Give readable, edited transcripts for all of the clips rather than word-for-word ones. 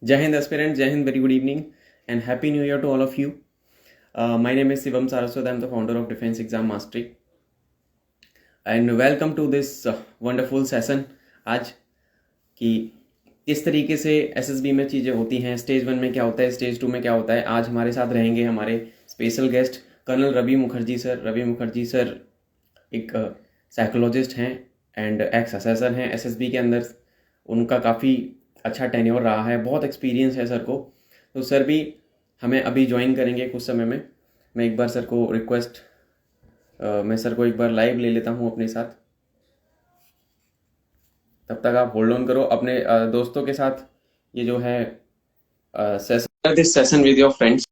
Jai Hind aspirants, Jai Hind, very good evening and Happy New Year to all of you. My name is Shivam Saraswat, I am the founder of Defense Exam Mastery. And welcome to this wonderful session आज कि किस तरीके से SSB में चीज़ें होती हैं, stage 1 में क्या होता है, स्टेज 2 में क्या होता है। आज हमारे साथ रहेंगे हमारे special guest colonel Ravi Mukherjee sir. Ravi Mukherjee sir एक साइकोलॉजिस्ट हैं एंड एक्स असेसर हैं एसएसबी के अंदर। उनका काफ़ी अच्छा टेन्योर रहा है, बहुत एक्सपीरियंस है सर को। तो सर भी हमें अभी ज्वाइन करेंगे कुछ समय में। मैं एक बार सर को रिक्वेस्ट मैं सर को एक बार लाइव ले लेता हूँ अपने साथ। तब तक आप होल्ड ऑन करो अपने दोस्तों के साथ। ये जो है session this session with your friends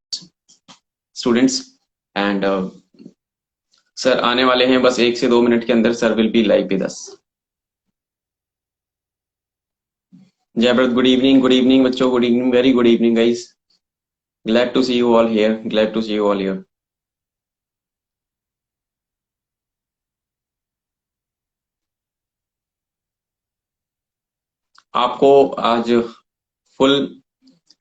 students and sir आने वाले हैं बस 1 से 2 मिनट के अंदर। Sir will be live with us. Jayvrat good evening बच्चों, good evening, very good evening guys. Glad to see you all here. Glad to see you all here. आपको आज फुल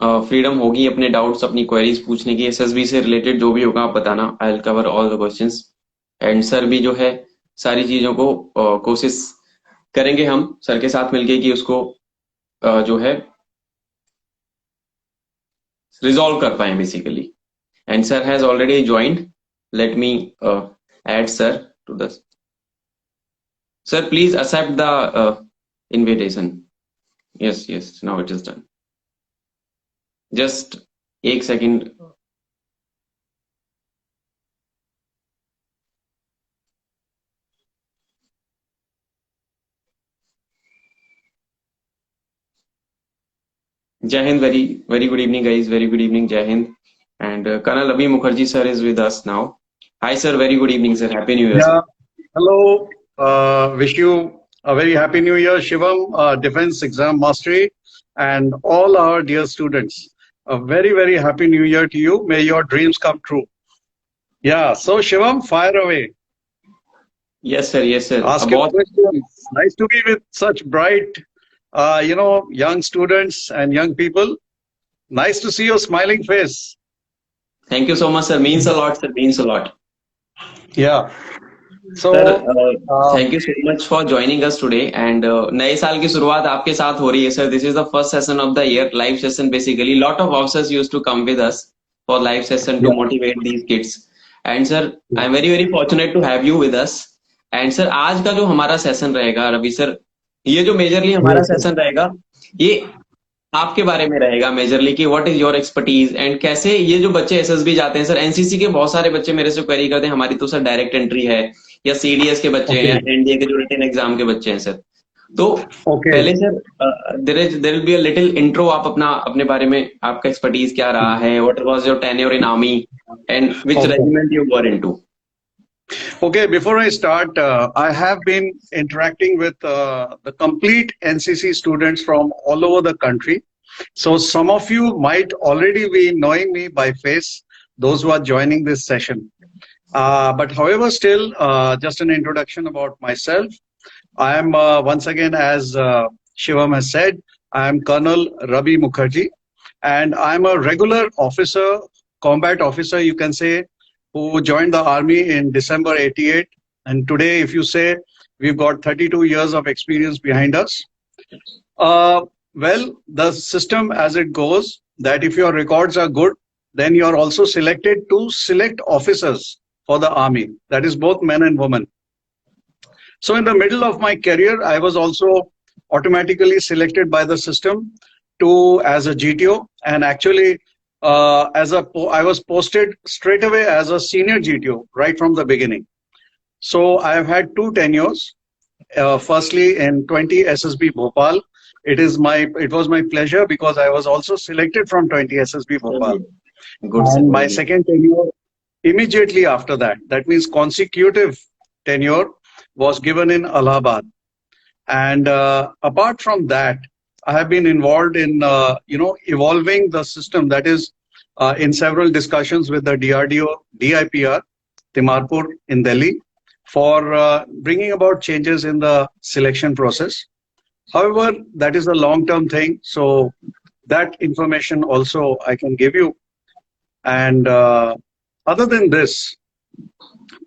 फ्रीडम होगी अपने डाउट्स, अपनी क्वेरीज पूछने की। एसएसबी से related जो भी होगा आप बताना। I will cover all the questions and sir भी जो है सारी चीजों को कोशिश करेंगे हम सर के साथ मिलके कि उसको जो है रिजॉल्व कर पाए basically. And sir has already joined. Let me add sir to the sir, please accept the invitation. Yes, now it is done. Just 1 second. Jai Hind, very good evening guys, very good evening, Jai Hind. And Colonel Ravi Mukherjee sir is with us now. Hi sir, very good evening sir, happy new year. Yeah, hello, wish you a very happy new year, Shivam, Defense Exam Mastery, and all our dear students. A very happy new year to you. May your dreams come true. Yeah, so Shivam, fire away. Yes sir. Ask your questions. Nice to be with such bright, young students and young people. Nice to see your smiling face. Thank you so much sir, means a lot sir, means a lot. Yeah. So thank you so much for joining us today. And नए साल की शुरुआत आपके साथ हो रही है sir. This is the first session of the year, live session basically. Lot of officers used to come with us for live session to motivate these kids. And sir, I am very fortunate to have you with us. And sir, आज का जो हमारा session रहेगा Ravi sir, ये जो majorly हमारा session रहेगा ये आपके बारे में रहेगा मेजरली कि what is your expertise and कैसे ये जो बच्चे एसएसबी जाते हैं सर। एनसीसी के बहुत सारे बच्चे मेरे से क्वेरी करते हैं, हमारी तो सर डायरेक्ट एंट्री है या सीडीएस के बच्चे हैं, एनडीए के जो रिटन एग्जाम के बच्चे हैं सर। तो पहले sir there will be a little intro. आप अपने बारे में, आपका एक्सपर्टीज क्या रहा है, what was your tenure in army and which regiment you were into. Okay, before I start, I have been interacting with the complete NCC students from all over the country. So some of you might already be knowing me by face, those who are joining this session. But however, still, just an introduction about myself. I am, once again, as Shivam has said, I am Colonel Ravi Mukherjee, and I am a regular officer, combat officer, you can say, who joined the army in December '88. And today, if you say, we've got 32 years of experience behind us. Well, the system as it goes, that if your records are good, then you are also selected to select officers for the army. That is both men and women. So in the middle of my career, I was also automatically selected by the system as a GTO, and actually I was posted straight away as a senior GTO right from the beginning. So I have had 2 tenures. Firstly, in 20 SSB Bhopal, it was my pleasure because I was also selected from 20 SSB Bhopal. And my second tenure immediately after that, that means consecutive tenure, was given in Allahabad. And apart from that, I have been involved in evolving the system, that is in several discussions with the DRDO, DIPR, Timarpur in Delhi, for bringing about changes in the selection process. However, that is a long-term thing. So that information also I can give you. And other than this,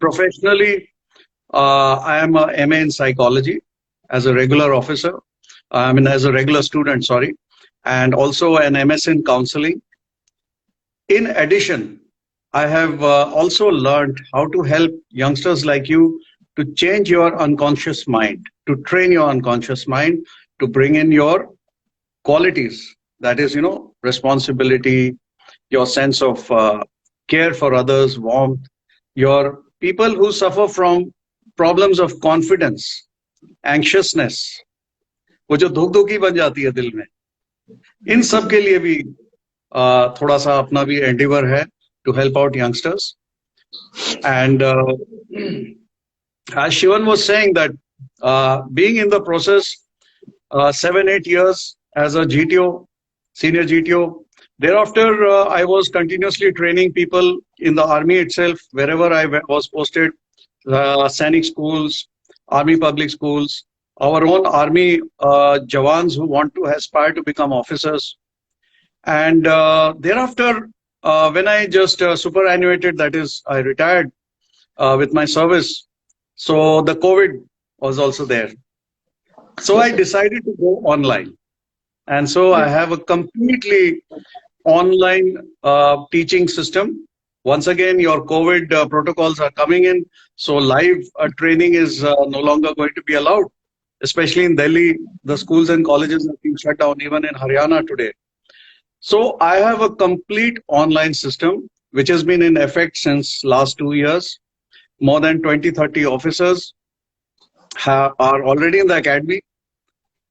professionally, I am a MA in psychology as a regular officer. I mean, as a regular student, sorry, and also an MS in counseling. In addition, I have also learned how to help youngsters like you to change your unconscious mind, to train your unconscious mind, to bring in your qualities. That is, responsibility, your sense of care for others, warmth, your people who suffer from problems of confidence, anxiousness, वो जो धुक धुकी बन जाती है दिल में, इन सब के लिए भी थोड़ा सा अपना भी एंडिवर है to help out youngsters. And as Shivan was saying that being in the process 7-8 years as a GTO, senior GTO, thereafter I was continuously training people in the army itself, wherever I was posted, Sainik schools, army public schools, our own army Jawans who want to aspire to become officers. And thereafter, when I just superannuated, that is, I retired with my service, so the COVID was also there. So I decided to go online. And so I have a completely online teaching system. Once again, your COVID protocols are coming in. So live training is no longer going to be allowed, especially in Delhi. The schools and colleges have been shut down, even in Haryana today. So I have a complete online system, which has been in effect since last 2 years. More than 20-30 officers are already in the academy.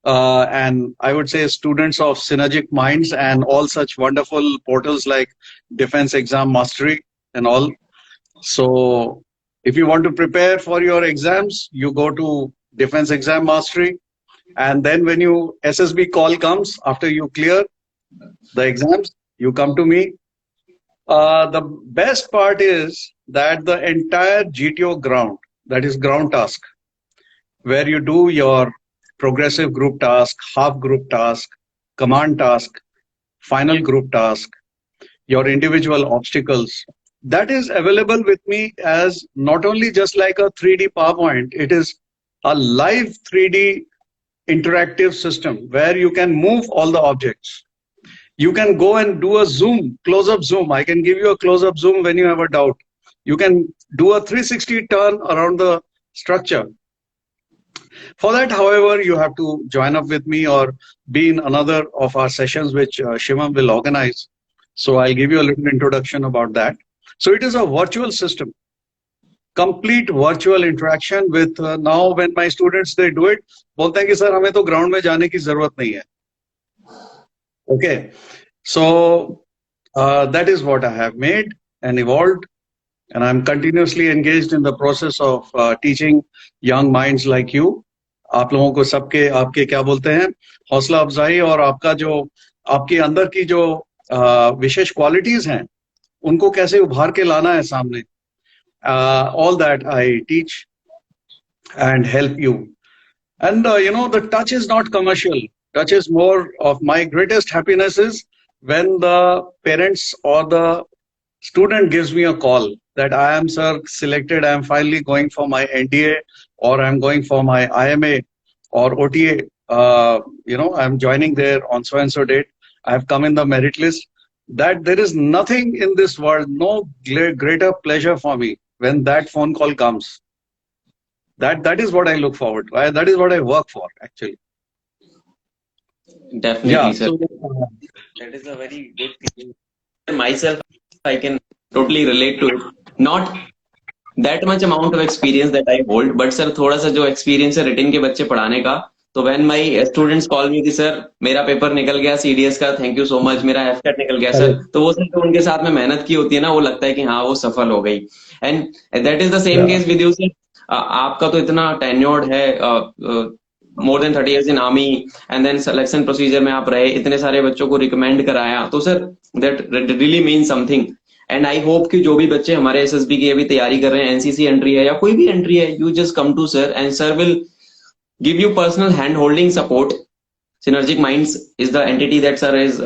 And I would say students of Synergic Minds and all such wonderful portals like Defense Exam Mastery and all. So if you want to prepare for your exams, you go to Defense Exam Mastery. And then when you SSB call comes, after you clear the exams, you come to me. The best part is that the entire GTO ground, that is ground task, where you do your progressive group task, half group task, command task, final group task, your individual obstacles, that is available with me as not only just like a 3D PowerPoint, it is a live 3D interactive system where you can move all the objects. You can go and do a zoom, close-up zoom. I can give you a close-up zoom when you have a doubt. You can do a 360 turn around the structure. For that, however, you have to join up with me or be in another of our sessions, which Shivam will organize. So I'll give you a little introduction about that. So it is a virtual system, complete virtual interaction with now when my students, they do it, बोलते हैं कि sir हमें तो ground में जाने की जरूरत नहीं है. Okay, so that is what I have made and evolved, and I'm continuously engaged in the process of teaching young minds like you. आप लोगों को सबके आपके क्या बोलते हैं हौसला अफजाई और आपका जो आपके अंदर की जो विशेष क्वालिटीज हैं उनको कैसे उभार के लाना है सामने. All that I teach and help you. And the touch is not commercial. Touch is more of my greatest happiness is when the parents or the student gives me a call that I am, sir, selected. I am finally going for my NDA or I'm going for my IMA or OTA. I'm joining there on so and so date. I have come in the merit list. That there is nothing in this world, no greater pleasure for me when that phone call comes. That is what I look forward to. That is what I work for, actually. Definitely, Yeah, sir. so That is a very good thing. Myself, I can totally relate to it. Not that much amount of experience that I hold, but sir, थोड़ा सा जो experience है written के बच्चे पढ़ाने का, तो when my students call me कि सर मेरा पेपर निकल गया CDS का, thank you so much, मेरा FCAT निकल गया सर, तो वो सर उनके साथ में मेहनत की होती है ना, वो लगता है कि हाँ वो सफल हो गई. And that is the same yeah, case with you sir. आपका तो इतना tenured है, more than 30 years in army, and then selection procedure में आप रहे, इतने सारे बच्चों को recommend कराया, तो sir that really means something. And I hope कि जो भी बच्चे हमारे एसएसबी की अभी तैयारी कर रहे हैं, एनसीसी एंट्री है या कोई भी एंट्री है, you just come to sir and sir will give you personal hand holding support. Synergic minds is the entity that sir is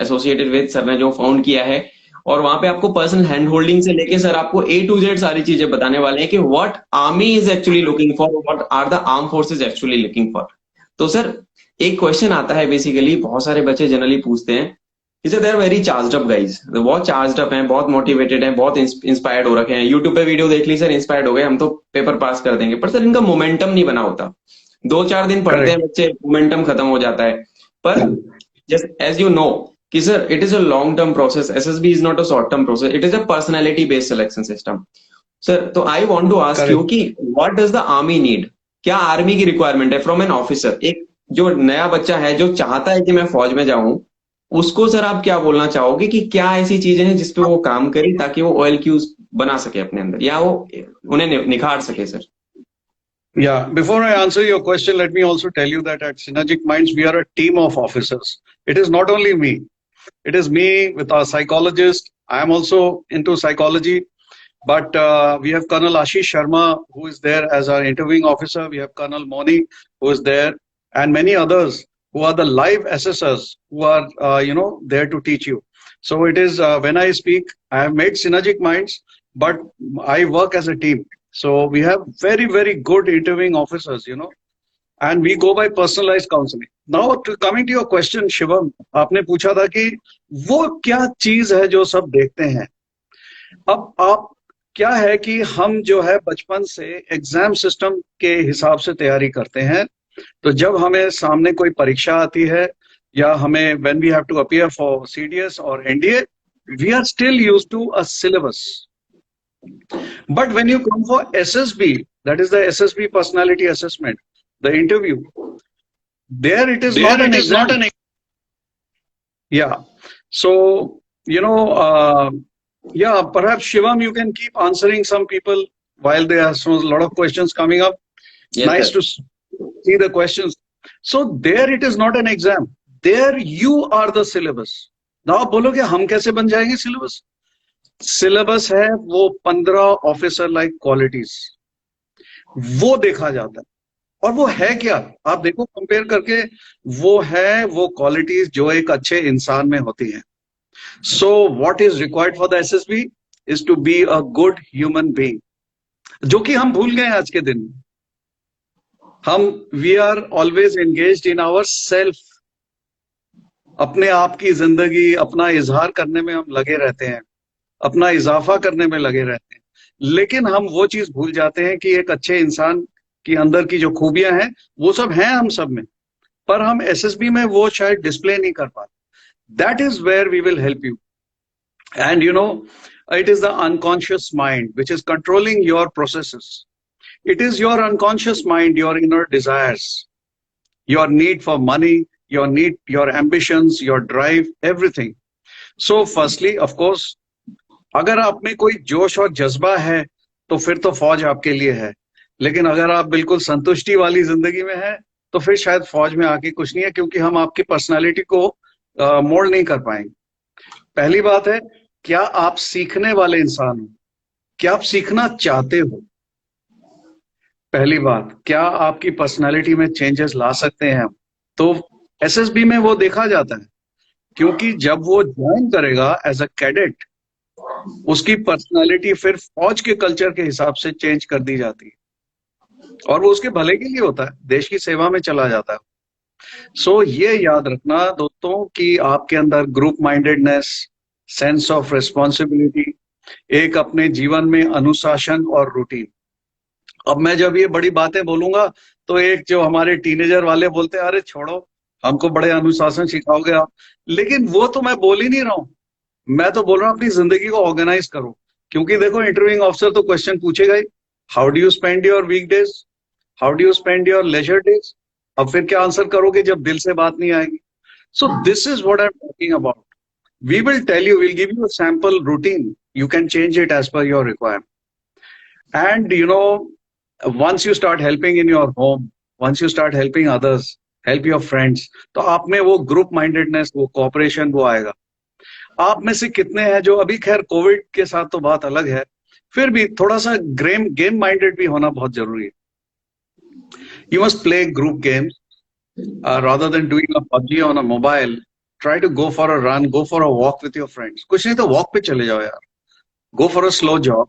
associated with, sir ने जो फाउंड किया है। और वहां पे आपको पर्सनल हैंड होल्डिंग से लेके सर आपको A to Z सारी चीजें बताने वाले हैं कि what army is actually looking for, what are the arm forces actually looking for. तो सर एक क्वेश्चन आता है, बेसिकली बहुत सारे बच्चे जनरली पूछते हैं कि sir they are very charged up guys, बहुत चार्ज्ड अप हैं, बहुत मोटिवेटेड हैं, बहुत इंस्पायर्ड हो रखे हैं, यूट्यूब पे वीडियो देख ली सर इंस्पायर्ड हो गए, हम तो पेपर पास कर देंगे, पर सर इनका मोमेंटम नहीं बना होता। 2-4 दिन पढ़ते हैं बच्चे, मोमेंटम खत्म हो जाता है। पर जस्ट एज यू नो कि sir it is a long term process, SSB is not a short term process, it is a personality based selection system. Sir तो I want to ask you कि what does the army need, क्या army की requirement है from an officer? एक जो नया बच्चा है जो चाहता है कि मैं फौज में जाऊं, उसको सर आप क्या बोलना चाहोगे कि क्या ऐसी चीजें हैं जिसपे वो काम करे ताकि वो OLQs बना सके अपने अंदर, या वो उन्हें निखार सके sir? Yeah, before I answer your question, let me also tell you that at Synergic Minds, we are a team of officers. It is not only me. It is me with our psychologist. I am also into psychology, but we have Colonel Ashish Sharma, who is there as our interviewing officer. We have Colonel Moni, who is there, and many others who are the live assessors who are, there to teach you. So it is, when I speak, I have made Synergic Minds, but I work as a team. So we have very, very good interviewing officers, and we go by personalized counseling. Now, coming to your question, Shivam, आपने पूछा था कि वो क्या चीज है जो सब देखते हैं। अब आप क्या है कि हम जो है बचपन से एग्जाम सिस्टम के हिसाब से तैयारी करते हैं, तो जब हमें सामने कोई परीक्षा आती है या हमें when we have to appear for CDS और NDA, we are still used to a syllabus. But when you come for SSB, that is the SSB personality assessment, the interview, there it is not an exam. Yeah. So, perhaps Shivam, you can keep answering some people while there are a lot of questions coming up. Yes, nice sir. To see the questions. So there it is not an exam. There you are the syllabus. Now आप बोलोगे हम कैसे बन जाएंगे syllabus? Syllabus है वो 15 officer like qualities, वो देखा जाता है। और वो है क्या, आप देखो कंपेयर करके, वो क्वालिटीज जो एक अच्छे इंसान में होती हैं। So what is required for the SSB is to be a good human being, जो कि हम भूल गए आज के दिन में। We are always engaged in our self, अपने आप की जिंदगी, अपना इजहार करने में हम लगे रहते हैं, अपना इजाफा करने में लगे रहते हैं, लेकिन हम वो चीज भूल जाते हैं कि एक अच्छे इंसान की अंदर की जो खूबियां हैं वो सब हैं हम सब में, पर हम SSB में वो शायद डिस्प्ले नहीं कर पाते। That is where we will help you. And it is the unconscious mind which is controlling your processes. It is your unconscious mind, your inner desires, your need for money, your ambitions, your drive, everything. So firstly of course, अगर आप में कोई जोश और जज्बा है तो फिर तो फौज आपके लिए है, लेकिन अगर आप बिल्कुल संतुष्टि वाली जिंदगी में हैं तो फिर शायद फौज में आके कुछ नहीं है, क्योंकि हम आपकी पर्सनालिटी को मोल्ड नहीं कर पाएंगे. पहली बात है, क्या आप सीखने वाले इंसान हो, क्या आप सीखना चाहते हो? पहली बात, क्या आपकी पर्सनालिटी में चेंजेस ला सकते हैं हम? तो SSB में वो देखा जाता है, क्योंकि जब वो ज्वाइन करेगा एज अ कैडेट, उसकी पर्सनालिटी फिर फौज के कल्चर के हिसाब से चेंज कर दी जाती है, और वो उसके भले के लिए होता है, देश की सेवा में चला जाता है. सो ये याद रखना दोस्तों कि आपके अंदर group mindedness, sense of responsibility, एक अपने जीवन में अनुशासन और रूटीन. अब मैं जब ये बड़ी बातें बोलूंगा तो एक जो हमारे टीनेजर वाले बोलते हैं, अरे छोड़ो, हमको बड़े अनुशासन सिखाओगे आप, लेकिन वो तो मैं बोल ही नहीं रहा हूं. मैं तो बोल रहा हूं अपनी जिंदगी को ऑर्गेनाइज करो, क्योंकि देखो इंटरव्यूइंग ऑफिसर तो क्वेश्चन पूछेगा ही, how do you spend your weekdays, how do you spend your leisure days. अब फिर क्या आंसर करोगे जब दिल से बात नहीं आएगी? So this is what I am talking about. We will tell you, will give you a sample routine, you can change it as per your requirement. And once you start helping in your home, once you start helping others, help your friends, तो आप में वो group mindedness, वो cooperation वो आएगा. आप में से कितने हैं जो, अभी खैर कोविड के साथ तो बात अलग है, फिर भी थोड़ा सा गेम माइंडेड भी होना बहुत जरूरी है. You must play group games, rather than doing a PUBG on a mobile, try to go for a run, go for a walk with your friends. कुछ नहीं तो walk पे चले जाओ यार. Go for a slow jog.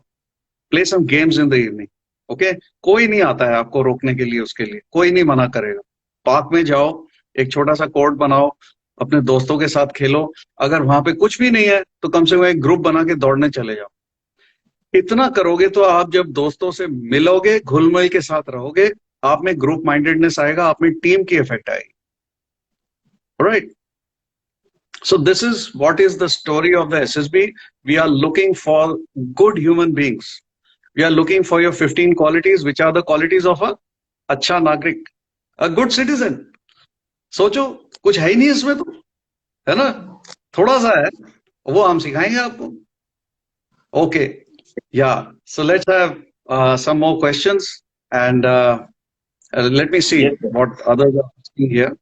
Play some games in the evening. Okay? कोई नहीं आता है आपको रोकने के लिए, उसके लिए कोई नहीं मना करेगा. पार्क में जाओ, एक छोटा सा कोर्ट बनाओ, अपने दोस्तों के साथ खेलो. अगर वहां पे कुछ भी नहीं है तो कम से कम एक ग्रुप बना के दौड़ने चले जाओ. इतना करोगे तो आप जब दोस्तों से मिलोगे, घुल मिल के साथ रहोगे, आप में ग्रुप माइंडेडनेस आएगा, आप में टीम की इफेक्ट आएगी. Right. So this is what is the story of the SSB. We are looking for good human beings. We are looking for your 15 qualities, which are the qualities of a अच्छा नागरिक, a good citizen. सोचो, कुछ है ही नहीं इसमें तो, है ना? थोड़ा सा है, वो हम सिखाएंगे आपको. Okay, yeah. So let's have some more questions, and let me see Yes, sir. what others are asking here.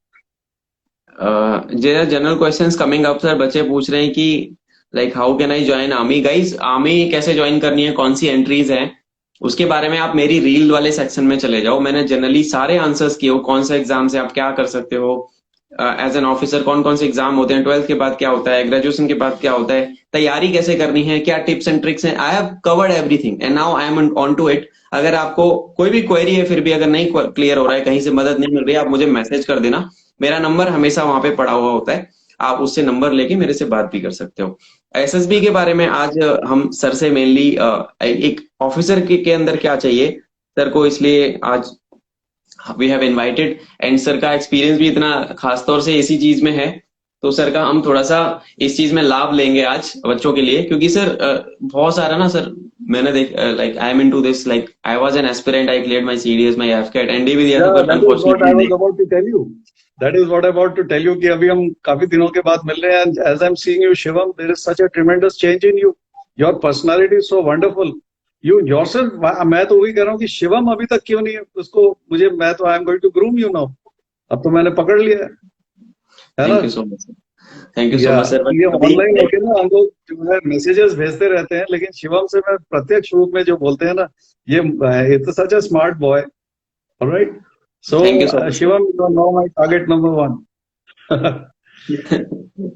General questions coming up sir. बच्चे पूछ रहे हैं कि like how can I join army. Guys, army कैसे join करनी है, कौन सी entries हैं, उसके बारे में आप मेरी रील वाले सेक्शन में चले जाओ. मैंने जनरली सारे आंसर्स किए हो. कौन सा एग्जाम से आप क्या कर सकते हो एज एन ऑफिसर, कौन कौन से एग्जाम होते हैं, 12th के बाद क्या होता है, ग्रेजुएशन के बाद क्या होता है, तैयारी कैसे करनी है, क्या टिप्स एंड ट्रिक्स हैं. I have covered everything and now I am on to it. अगर आपको कोई भी क्वेरी है, फिर भी अगर नहीं क्लियर हो रहा है, कहीं से मदद नहीं मिल रही है, आप मुझे मैसेज कर देना. मेरा नंबर हमेशा वहां पे पड़ा हुआ होता है. आप उससे नंबर लेके मेरे से बात भी कर सकते हो. एसएसबी के बारे में आज हम सर से मेनली एक ऑफिसर के अंदर क्या चाहिए सर को, इसलिए आज we have invited. And sir का एक्सपीरियंस भी इतना खास तौर से इसी चीज में है, तो सर का हम थोड़ा सा इस चीज में लाभ लेंगे आज बच्चों के लिए. क्योंकि सर बहुत सारा ना सर, मैंने देख like I am into this, like I was an aspirant, I cleared my CDS, my AFCAT, NDA भी दिया था पर unfortunately. That is what I was about to tell you कि अभी हम काफी दिनों के बाद मिल रहे हैं. And as I'm seeing you, Shivam, there is such a tremendous change in you. Your personality is so wonderful. You yourself, मैं तो वही कह रहा हूँ कि शिवम अभी तक क्यों नहीं है उसको, मुझे, मैं तो I am going to groom you now. अब तो मैंने पकड़ लिया है ना? Thank you so much sir. Thank you so much sir. ये ऑनलाइन होके ना हम लोग जो है मैसेजेस भेजते रहते हैं, लेकिन शिवम से मैं प्रत्यक्ष रूप में जो बोलते हैं ना, ये it's such a smart boy. Alright. So, Shivam, you are now my target number 1.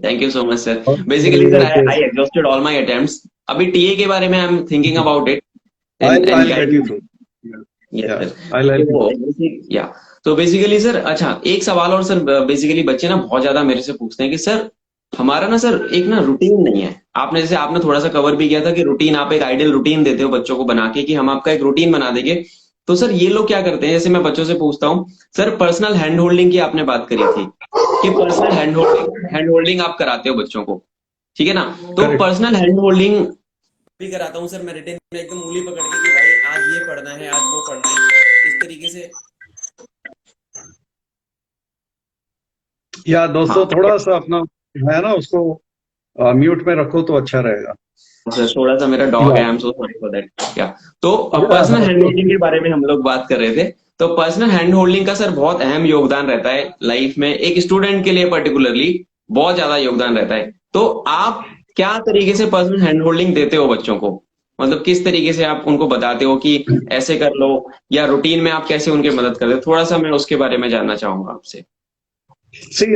Thank you so much, sir. Basically, sir, I exhausted all my attempts. अभी टीए के बारे में I'm thinking about it. I'll get you through. Yeah, I'll help you. Yeah. तो basically sir, अच्छा एक सवाल और sir, basically बच्चे ना बहुत ज्यादा मेरे से पूछते हैं कि सर हमारा ना सर एक ना रूटीन नहीं है. आपने जैसे आपने थोड़ा सा कवर भी किया था कि रूटीन, आप एक आइडियल रूटीन देते हो बच्चों को बना के कि हम आपका एक रूटीन बना देंगे. तो सर ये लोग क्या करते हैं, जैसे मैं बच्चों से पूछता हूँ सर, पर्सनल हैंड होल्डिंग की आपने बात करी थी कि पर्सनल हैंड होल्डिंग आप कराते हो बच्चों को, ठीक है ना? तो पर्सनल हैंड होल्डिंग भी कराता हूँ सर मैं रिटेन में, एकदम उंगली पकड़ के कि भाई आज ये पढ़ना है, आज वो पढ़ना है, इस तरीके से. या दोस्तों थोड़ा सा अपना है ना उसको म्यूट में रखो तो अच्छा रहेगा. थोड़ा सा मेरा डॉग है, I am so sorry for that. क्या तो पर्सनल हैंड होल्डिंग के बारे में हम लोग बात कर रहे थे. तो पर्सनल हैंड होल्डिंग का सर बहुत अहम योगदान रहता है लाइफ में, एक स्टूडेंट के लिए पर्टिकुलरली बहुत ज्यादा योगदान रहता है. तो आप क्या तरीके से पर्सनल हैंड होल्डिंग देते हो बच्चों को, मतलब किस तरीके से आप उनको बताते हो कि ऐसे कर लो, या रूटीन में आप कैसे उनकी मदद करते हो, थोड़ा सा मैं उसके बारे में जानना चाहूंगा आपसे. See,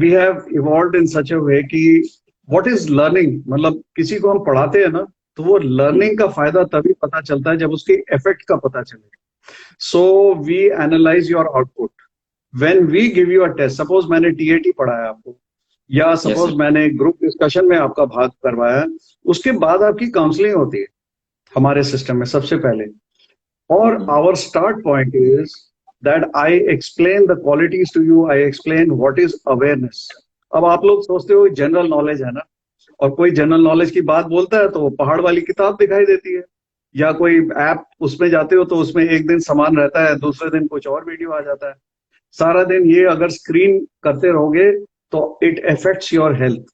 we have evolved in such a way कि what is learning, मतलब किसी को हम पढ़ाते हैं ना तो वो लर्निंग का फायदा तभी पता चलता है जब उसके इफेक्ट का पता चले. So we analyse your output when we give you a test. Suppose मैंने टीएटी पढ़ाया आपको, या सपोज मैंने ग्रुप डिस्कशन में आपका भाग करवाया, उसके बाद आपकी काउंसलिंग होती है हमारे सिस्टम में सबसे पहले. और our start point is that I explain the qualities to you, I explain what is awareness. अब आप लोग सोचते हो जनरल नॉलेज है ना, और कोई जनरल नॉलेज की बात बोलता है तो पहाड़ वाली किताब दिखाई देती है, या कोई ऐप उसमें जाते हो तो उसमें एक दिन समान रहता है, दूसरे दिन कुछ और वीडियो आ जाता है. सारा दिन ये अगर स्क्रीन करते रहोगे तो it affects your health.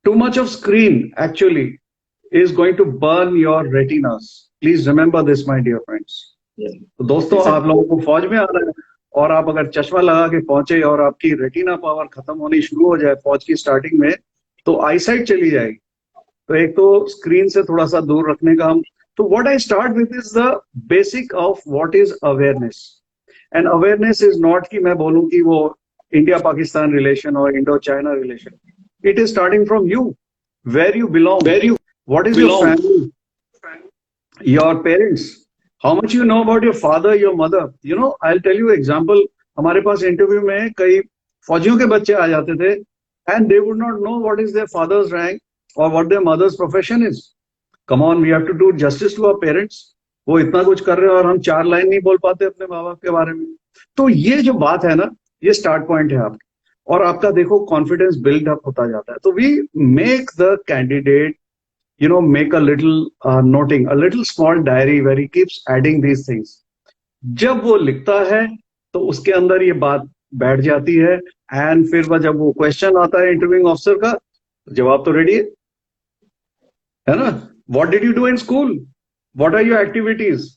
Too much of screen actually is going to burn your retinas. Please remember this, my dear friends. तो दोस्तों, आप लोगों को फौज में आना है और आप अगर चश्मा लगा के पहुंचे और आपकी रेटिना पावर खत्म होनी शुरू हो जाए फौज की स्टार्टिंग में, तो आईसाइट चली जाएगी. तो एक तो स्क्रीन से थोड़ा सा दूर रखने का हम, तो what I start with is the basic of what is awareness. And awareness is not कि मैं बोलूं कि वो इंडिया पाकिस्तान रिलेशन और Indo China relation, it is starting from you, where you belong, what is your family, your parents, how much you know about your father, your mother. You know, I tell you example. हमारे पास interview में कई फौजियों के बच्चे आ जाते थे and they would not know what is their father's rank और what their mother's profession is. Come on, we have to do justice to our parents. वो इतना कुछ कर रहे हैं और हम 4 लाइन नहीं बोल पाते अपने माँ बाप के बारे में. तो ये जो बात है ना, ये स्टार्ट पॉइंट है आपकी, और आपका देखो कॉन्फिडेंस बिल्ड अप होता जाता है. तो we make the candidate, you know, make a little noting, a little small diary where he keeps adding these things. जब वो लिखता है तो उसके अंदर ये बात बैठ जाती है, एंड फिर वह जब वो क्वेश्चन आता है इंटरव्यूइंग ऑफिसर का, जवाब तो रेडी है ना. What did you do in school, what are your activities,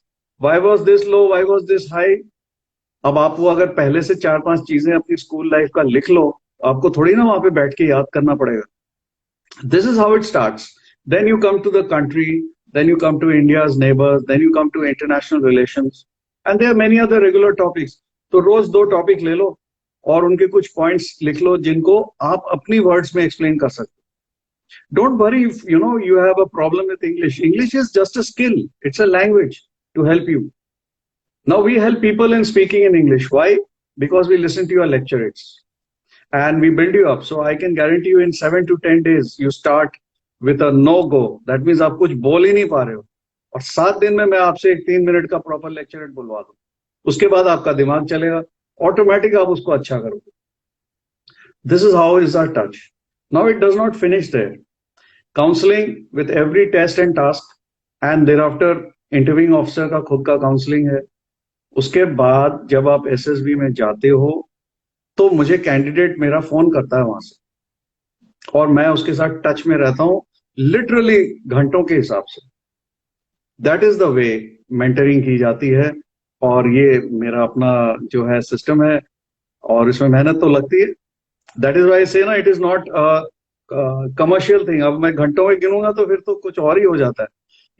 why was this low, why was this high. अब आप वो अगर पहले से 4-5 चीजें अपनी स्कूल लाइफ का लिख लो, आपको थोड़ी ना वहां पे बैठ के याद करना पड़ेगा. This is how it starts. Then you come to the country, then you come to India's neighbors, then you come to international relations, and there are many other regular topics. तो रोज 2 टॉपिक ले लो और उनके कुछ points लिख लो जिनको आप अपनी words में एक्सप्लेन कर सकते. Don't worry if you know you have a problem with English. English is just a skill. It's a language to help you. Now we help people in speaking in English. Why? Because we listen to your lectures and we build you up. So I can guarantee you in 7 to 10 days you start with a no go. That means आप कुछ बोल ही नहीं पा रहे हो, और 7 दिन में मैं आपसे एक 3 मिनट का प्रॉपर लेक्चर बुलवा दूं. उसके बाद आपका दिमाग चलेगा, ऑटोमेटिक आप उसको अच्छा करोगे. This is how is our touch. Now it does not finish there. Counselling with every test and task, and there after interviewing officer का खुद का काउंसलिंग है. उसके बाद जब आप एसएसबी में जाते हो तो मुझे कैंडिडेट मेरा फोन करता है वहां से, और मैं उसके साथ टच में रहता हूं लिटरली घंटों के हिसाब से. That is the way mentoring की जाती है, और ये मेरा अपना जो है सिस्टम है, और इसमें मेहनत तो लगती है. दैट इज वाई से ना, it is not commercial thing. अब मैं घंटों में गिनूंगा तो फिर तो कुछ और ही हो जाता है.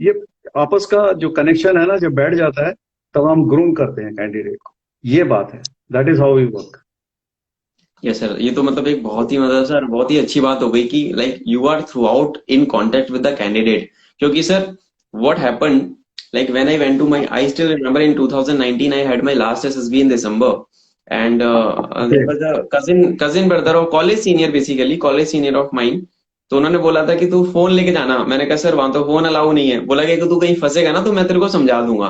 ये आपस का जो कनेक्शन है ना, जब बैठ जाता है तब हम ग्रूम करते हैं कैंडिडेट को. ये बात है. That is how we work. Yes sir, ये तो मतलब एक बहुत ही मतलब सर बहुत ही अच्छी बात हो गई कि like you are throughout in contact with the candidate. क्योंकि sir what happened, like when I went to my, I still remember in 2019 I had my last SSB in December, and there was a cousin brother or college senior, basically college senior of mine. तो उन्होंने बोला था कि तू phone लेके जाना. मैंने कहा सर वहां तो फोन अलाउ नहीं है. बोला कि तू कहीं फंसेगा ना तो मैं तेरे को समझा दूंगा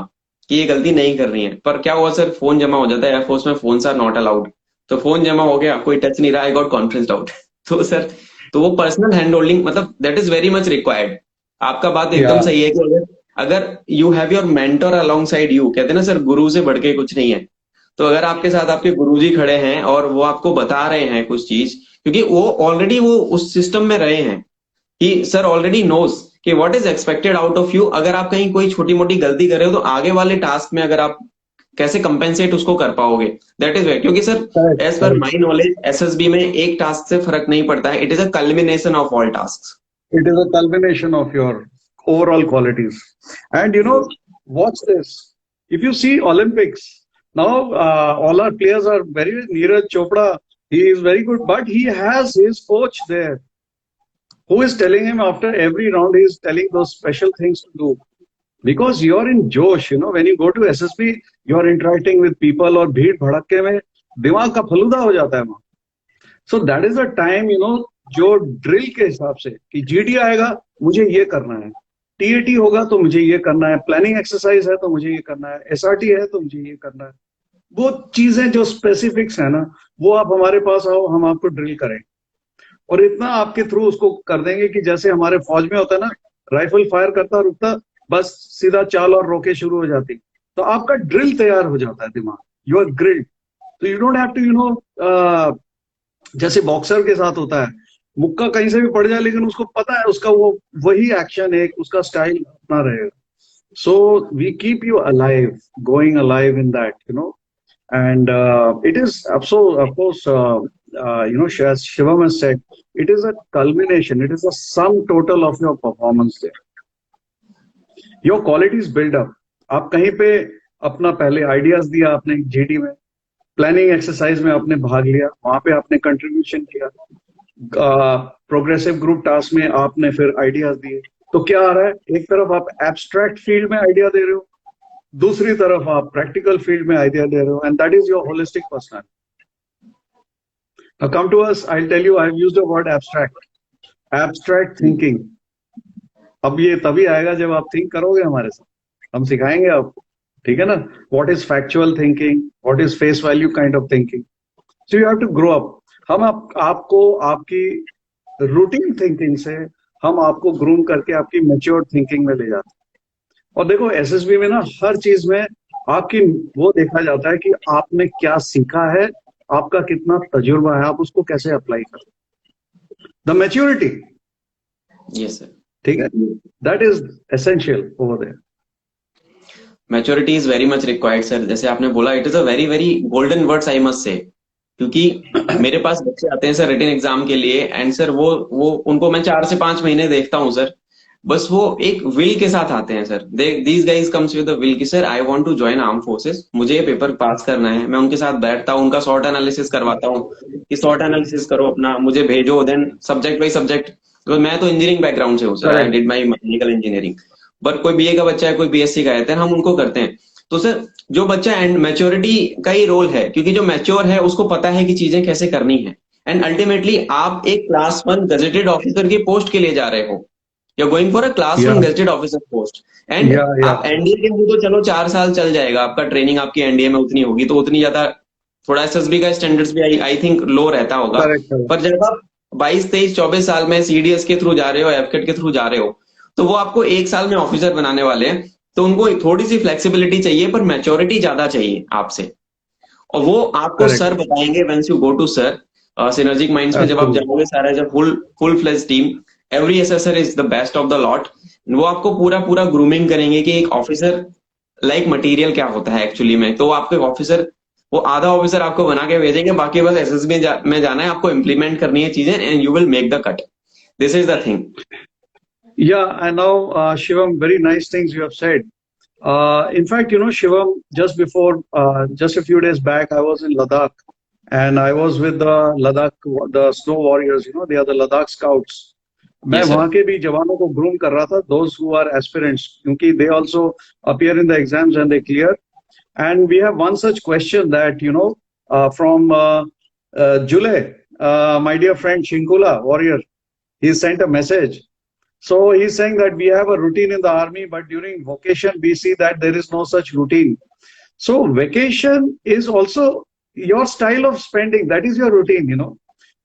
कि ये गलती नहीं करनी है. पर क्या हुआ सर, फोन जमा हो जाता है एयरफोर्स में, फोन आर नॉट अलाउड. तो फोन जमा हो गया, कोई टच नहीं रहा, आई गॉट कॉन्फ्रेंस्ड आउट. तो सर तो वो पर्सनल हैंड होल्डिंग मतलब that is very much required. आपका बात एकदम सही है कि अगर you have your mentor along side you, कहते हैं ना सर गुरु से बढ़ के कुछ नहीं है. तो अगर आपके साथ आपके गुरुजी खड़े हैं और वो आपको बता रहे हैं कुछ चीज, क्योंकि वो ऑलरेडी वो उस सिस्टम में रहे हैं कि सर ऑलरेडी नोज कि what is expected out of you. अगर आप कहीं कोई छोटी मोटी गलती कर रहे हो तो आगे वाले टास्क में अगर आप कैसे कंपेंसेट उसको कर पाओगे, दैट इज वे. क्योंकि sir as per my knowledge SSB में एक टास्क से फर्क नहीं पड़ता है. It is a culmination of all task. It is a culmination of your overall qualities. And you know, watch this. If you see Olympics, now all our players are very, Neeraj Chopra, he is very good, but he has his coach there who is telling him after every round, he is telling those special things to do. Because you are in Josh, you know, when you go to SSB, you are interacting with people, और भीड़ भड़के में दिमाग का फलूदा हो जाता है वहां. So that is the time, you know, जो ड्रिल के हिसाब से कि जीडी आएगा मुझे ये करना है, टीएटी होगा तो मुझे ये करना है, प्लानिंग एक्सरसाइज है तो मुझे ये करना है, एसआरटी है तो मुझे ये करना है. वो चीजें जो स्पेसिफिक्स है ना, वो आप हमारे पास आओ, हम आपको ड्रिल करें, और इतना आपके थ्रू उसको कर देंगे कि जैसे हमारे फौज में होता है ना, राइफल फायर करता रुकता, बस सीधा चाल और रोके शुरू हो जाती. तो आपका ड्रिल तैयार हो जाता है दिमाग. You are grilled. तो you don't have to, you know, जैसे बॉक्सर के साथ होता है, मुक्का कहीं से भी पड़ जाए लेकिन उसको पता है उसका वो वही एक्शन है, उसका स्टाइल अपना रहेगा. So we keep you alive, going alive in that, you know. And it is of course, you know, as Shivam has said, it is a culmination, it is a sum total of your performance there. Your qualities build up. आप कहीं पे अपना पहले ideas दिया आपने GD में, planning exercise में आपने भाग लिया, वहां पे आपने कंट्रीब्यूशन किया, प्रोग्रेसिव ग्रुप टास्क में आपने फिर आइडियाज दिए। तो क्या आ रहा है, एक तरफ आप एब्स्ट्रैक्ट फील्ड में आइडिया दे रहे हो, दूसरी तरफ आप प्रैक्टिकल फील्ड में आइडिया दे रहे हो, and that is your holistic personality. Now come to us, I'll tell you, I've used the word abstract thinking. अब ये तभी आएगा जब आप थिंक करोगे हमारे साथ, हम सिखाएंगे आपको, ठीक है ना? What is factual thinking? What is face value kind of thinking? So you have to grow up. हम आपको आपकी रूटीन थिंकिंग से हम आपको ग्रूम करके आपकी मैच्योर थिंकिंग में ले जाते हैं। और देखो एसएसबी में ना हर चीज में आपकी वो देखा जाता है कि आपने क्या सीखा है, आपका कितना तजुर्बा है, आप उसको कैसे अप्लाई करते, द मैच्योरिटी। यस सर, ठीक है, that is essential over there. Maturity is very much required sir. जैसे आपने बोला, it is a very very golden words I must say, क्योंकि मेरे पास बच्चे आते हैं सर रिटन एग्जाम के लिए, एंड सर वो उनको मैं 4 से 5 महीने देखता हूँ सर, बस वो एक विल के साथ आते हैं sir. These guys comes with the will कि sir I want to join arm forces, मुझे ये पेपर पास करना है। मैं उनके साथ बैठता हूँ, उनका शॉर्ट एनालिसिस करवाता हूँ कि शॉर्ट एनालिसिस करो अपना, मुझे भेजो, देन सब्जेक्ट बाई सब्जेक्ट। तो मैं तो इंजीनियरिंग बैकग्राउंड से हूँ sir, I did my mechanical engineering, but कोई बीए का बच्चा है, कोई बीएससी का है, देन हम उनको करते हैं। तो सर जो बच्चा, एंड मैच्योरिटी का ही रोल है, क्योंकि जो मैच्योर है उसको पता है कि चीजें कैसे करनी है, एंड अल्टीमेटली आप एक क्लास 1 गजेटेड ऑफिसर की पोस्ट के लिए जा रहे हो, you are going for a class 1 gazetted officer post, and आप एनडीए के हो तो चलो 4 साल चल जाएगा आपका ट्रेनिंग, आपकी एनडीए में उतनी होगी तो उतनी ज्यादा, थोड़ा एसएसबी का स्टैंडर्ड्स भी आई थिंक लो रहता होगा। पर जब आप 22, 23, 24 साल में सीडीएस के थ्रू जा रहे हो, एफकेट के थ्रू जा रहे हो, तो वो आपको 1 साल में ऑफिसर बनाने वाले हैं। तो उनको थोड़ी सी फ्लेक्सिबिलिटी चाहिए, पर मैच्योरिटी ज्यादा चाहिए आपसे, और वो आपको सर बताएंगे once you go to sir. Synergic minds में जब आप जाओगे, सारा जब full fledge team, every assessor is the best of the lot, वो आपको पूरा पूरा ग्रूमिंग करेंगे कि एक ऑफिसर लाइक मटेरियल क्या होता है एक्चुअली में। तो आपके ऑफिसर, वो आधा ऑफिसर आपको बना के भेजेंगे, बाकी बस एसएसबी में जाना है, आपको इम्प्लीमेंट करनी है चीजें, and you will make the cut. This is the thing. Yeah, I know, Shivam, very nice things you have said. In fact, you know, Shivam, just before, just a few days back, I was in Ladakh, and I was with the Ladakh, the snow warriors. You know, they are the Ladakh scouts. मैं वहाँ के भी जवानों को groom कर रहा था, those who are aspirants, क्योंकि they also appear in the exams and they clear. And we have one such question that, you know, from Jule, my dear friend Shinkula warrior, he sent a message. So he's saying that we have a routine in the army, but during vacation, we see that there is no such routine. So vacation is also your style of spending. That is your routine, you know.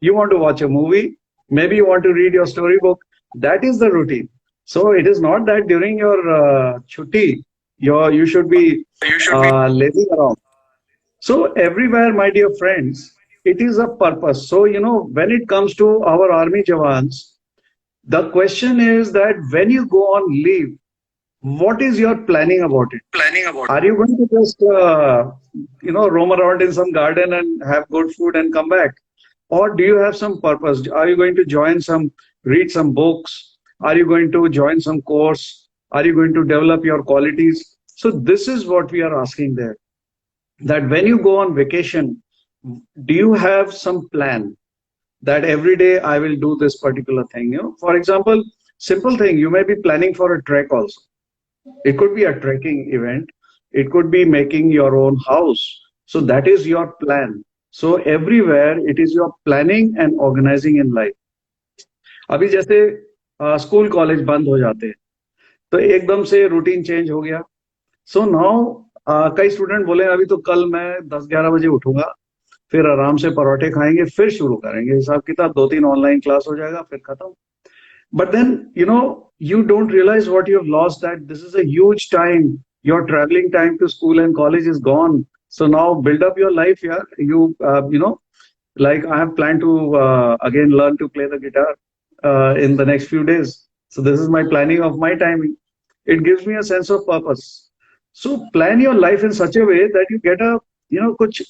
You want to watch a movie, maybe you want to read your storybook. That is the routine. So it is not that during your chutti, you should be lazing around. So everywhere, my dear friends, it is a purpose. So, you know, when it comes to our army jawans, the question is that when you go on leave, what is your planning about it? Are you going to just, you know, roam around in some garden and have good food and come back? Or do you have some purpose? Are you going to read some books? Are you going to join some course? Are you going to develop your qualities? So this is what we are asking there. That when you go on vacation, do you have some plan? That every day I will do this particular thing. You know, for example, simple thing, you may be planning for a trek also. It could be a trekking event. It could be making your own house. So that is your plan. So everywhere it is your planning and organizing in life. अभी जैसे school college बंद हो जाते हैं, तो एकदम से routine change हो गया। सो नाउ कई स्टूडेंट बोले अभी तो कल मैं 10-11 बजे उठूंगा, फिर आराम से परोठे खाएंगे, फिर शुरू करेंगे हिसाब किताब, 2-3 ऑनलाइन क्लास हो जाएगा, फिर खत्म। But then you know, you don't realize what you have lost, that this is a huge time. Your traveling time to school and college is gone. So now build up your life. Yeah, you know, like I have planned to again learn to play the guitar in the next few days. So this is my planning of my timing. It gives me a sense of purpose. So plan your life in such a way that you get a, you know, कुछ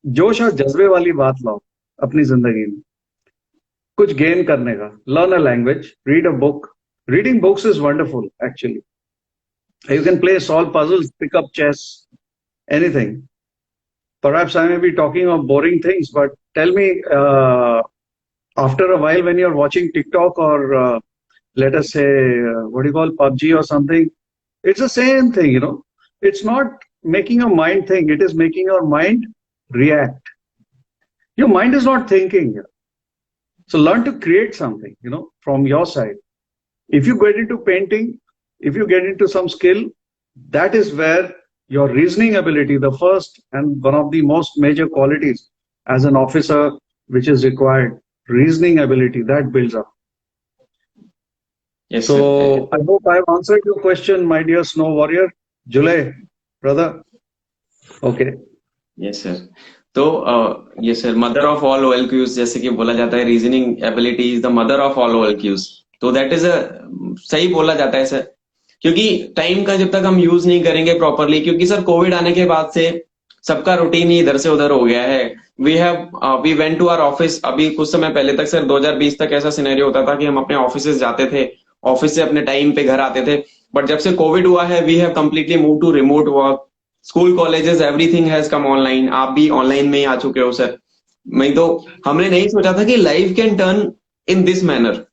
जोश और जज्बे वाली बात लाओ अपनी जिंदगी में, कुछ गेन करने का। Learn a language, read a book. Reading books is wonderful, actually. You can play, solve puzzles, pick up chess, anything. Perhaps I may be talking of boring things, but tell me, after a while when you're watching TikTok or let us say, what do you call, PUBG or something, it's the same thing, you know. It's not making your mind think, it is making your mind react. Your mind is not thinking. So learn to create something, you know, from your side. If you get into painting, if you get into some skill, that is where your reasoning ability, the first and one of the most major qualities as an officer, which is required, reasoning ability, that builds up. Yes, sir. So I hope I've answered your question, my dear Snow Warrior. Jule, brother. Okay. Yes sir. तो ये sir mother of all OLQs जैसे कि बोला जाता है, reasoning ability is the mother of all OLQs। तो that is अ सही बोला जाता है सर, क्योंकि टाइम का जब तक हम यूज नहीं करेंगे प्रॉपरली, क्योंकि सर कोविड आने के बाद से सबका रूटीन ही इधर से उधर हो गया है। We went to our office. अभी कुछ समय पहले तक सर 2020 तक ऐसा सिनेरियो होता था कि हम अपने ऑफिस जाते थे, ऑफिस से अपने टाइम पे घर आते थे। बट जब से कोविड हुआ है, we have completely move to remote work. School colleges everything has come online. आप भी ऑनलाइन में ही आ चुके हो सर। मैं तो हमने नहीं सोचा था कि life can turn in this manner.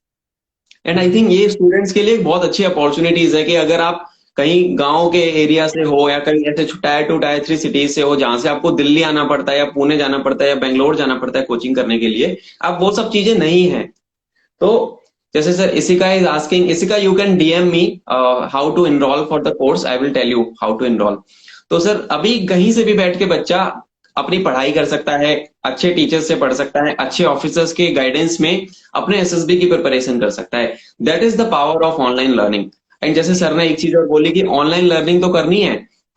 And I think ये स्टूडेंट्स के लिए एक बहुत अच्छी अपॉर्चुनिटीज है कि अगर आप कहीं गांव के एरिया से हो या कहीं ऐसे टायर 2 टायर 3 सिटीज से हो जहां से आपको दिल्ली आना पड़ता है या पुणे जाना पड़ता है या बेंगलोर जाना पड़ता है कोचिंग करने के लिए, अब वो सब चीजें नहीं है। तो जैसे sir Ishika is asking, Ishika you can DM me how to enrol for the course, I will tell you how to enrol. तो सर अभी कहीं से भी बैठ के बच्चा अपनी पढ़ाई कर सकता है, अच्छे टीचर्स से पढ़ सकता है, अच्छे ऑफिसर्स के गाइडेंस में अपने एसएसबी की प्रिपरेशन कर सकता है। That is the power of online learning. And जैसे सर ने एक चीज और बोली कि ऑनलाइन लर्निंग तो करनी है,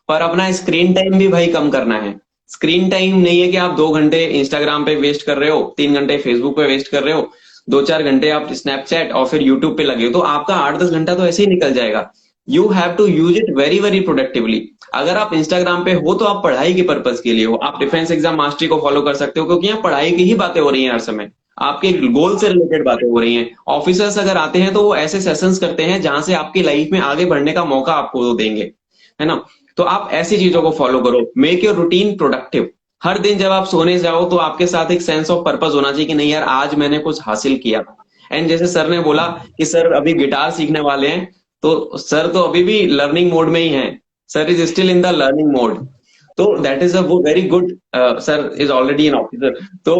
पर अपना स्क्रीन टाइम भी भाई कम करना है। स्क्रीन टाइम नहीं है कि आप 2 घंटे इंस्टाग्राम पे वेस्ट कर रहे हो, 3 घंटे फेसबुक पे वेस्ट कर रहे हो, 2-4 घंटे आप स्नैपचैट और फिर यूट्यूब पे लगे हो, तो आपका 8-10 घंटा तो ऐसे ही निकल जाएगा। You have to use it very very productively. अगर आप इंस्टाग्राम पे हो तो आप पढ़ाई के पर्पज के लिए हो, आप डिफेंस एग्जाम मास्टरी को फॉलो कर सकते हो, क्योंकि यहाँ पढ़ाई की ही बातें हो रही हैं हर समय, आपके गोल से रिलेटेड बातें हो रही हैं। ऑफिसर्स अगर आते हैं तो वो ऐसे सेशंस करते हैं जहां से आपकी लाइफ में आगे बढ़ने का मौका आपको देंगे, है ना। तो आप ऐसी चीजों को फॉलो करो, मेक योर रूटीन प्रोडक्टिव। हर दिन जब आप सोने जाओ तो आपके साथ एक सेंस ऑफ पर्पज होना चाहिए कि नहीं यार आज मैंने कुछ हासिल किया। एंड जैसे सर ने बोला कि सर अभी गिटार सीखने वाले हैं, तो सर तो अभी भी लर्निंग मोड में ही है, sir is still in the learning mode. तो that is a very good, sir is already an officer. तो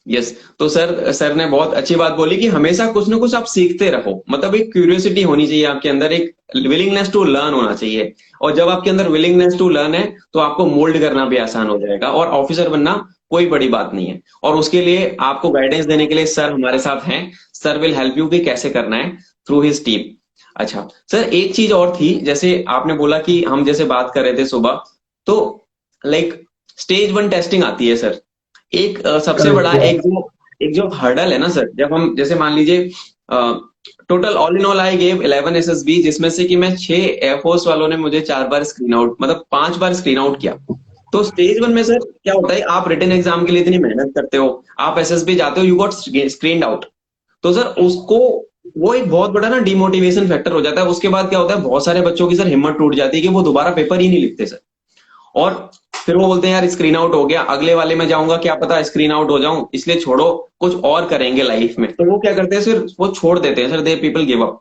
यस, तो सर ने बहुत अच्छी बात बोली कि हमेशा कुछ ना कुछ आप सीखते रहो, मतलब एक क्यूरियोसिटी होनी चाहिए आपके अंदर, एक विलिंगनेस टू लर्न होना चाहिए। और जब आपके अंदर विलिंगनेस टू लर्न है तो आपको मोल्ड करना भी आसान हो जाएगा, और ऑफिसर बनना कोई बड़ी बात नहीं है। और उसके लिए आपको गाइडेंस देने के लिए सर हमारे साथ हैं। सर विल हेल्प यू कि कैसे करना है थ्रू हिज टीम। अच्छा सर, एक चीज और थी, जैसे आपने बोला कि हम जैसे बात कर रहे थे सुबह, तो लाइक स्टेज 1 टेस्टिंग आती है सर। एक सबसे बड़ा एक जो हर्डल है ना सर, जब हम जैसे मान लीजिए total all in all I gave 11 SSB, जिसमें से कि मैं 6 एयरफोर्स वालों ने मुझे 4 बार स्क्रीन आउट, मतलब 5 बार स्क्रीन आउट किया। तो स्टेज 1 में सर क्या होता है, आप रिटन एग्जाम के लिए इतनी मेहनत करते हो, आप SSB जाते हो, यू गॉट स्क्रीन आउट। तो सर उसको वो एक बहुत बड़ा ना डिमोटिवेशन फैक्टर हो जाता है। उसके बाद क्या होता है, बहुत सारे बच्चों की सर हिम्मत टूट जाती है कि वो दोबारा पेपर ही नहीं लिखते सर। और फिर वो बोलते हैं यार स्क्रीन आउट हो गया, अगले वाले में जाऊंगा क्या पता स्क्रीन आउट हो जाऊं, इसलिए छोड़ो कुछ और करेंगे लाइफ में। तो वो क्या करते हैं सर, वो छोड़ देते हैं sir, they people give up.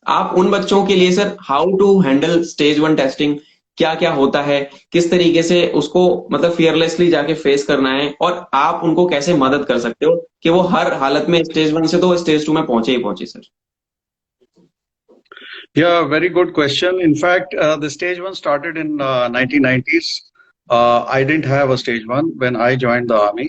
आप उन बच्चों के लिए sir how to handle stage 1 testing, क्या क्या होता है, किस तरीके से उसको मतलब फियरलेसली जाके फेस करना है, और आप उनको कैसे मदद कर सकते हो कि वो हर हालत में स्टेज 1 से तो स्टेज 2 में पहुंचे ही पहुंचे sir. Yeah, very good question. In fact, the stage 1 started in 1990s. I didn't have a stage 1 when I joined the army.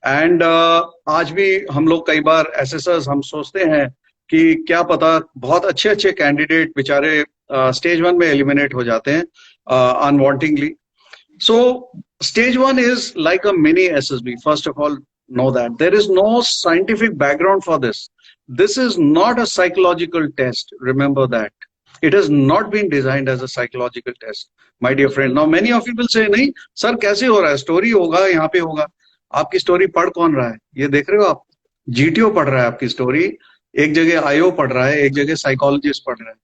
And आज भी हम लोग कई बार एसएसएस हम सोचते हैं कि क्या पता बहुत अच्छे अच्छे कैंडिडेट बेचारे स्टेज 1 में एलिमिनेट हो जाते हैं अनवांटिंगली। So stage 1 is like a mini SSB. First of all, know that there is no scientific background for this. This is not a psychological test. Remember that. It has not been designed as a psychological test, my dear friend. Now, many of you will say, नहीं, sir कैसे हो रहा है? Story होगा, यहाँ पे होगा। आपकी स्टोरी पढ़ कौन रहा है? ये देख रहे हो आप? GTO पढ़ रहा है आपकी स्टोरी, एक जगह IO पढ़ रहा है, एक जगह साइकोलॉजिस्ट पढ़ रहा है।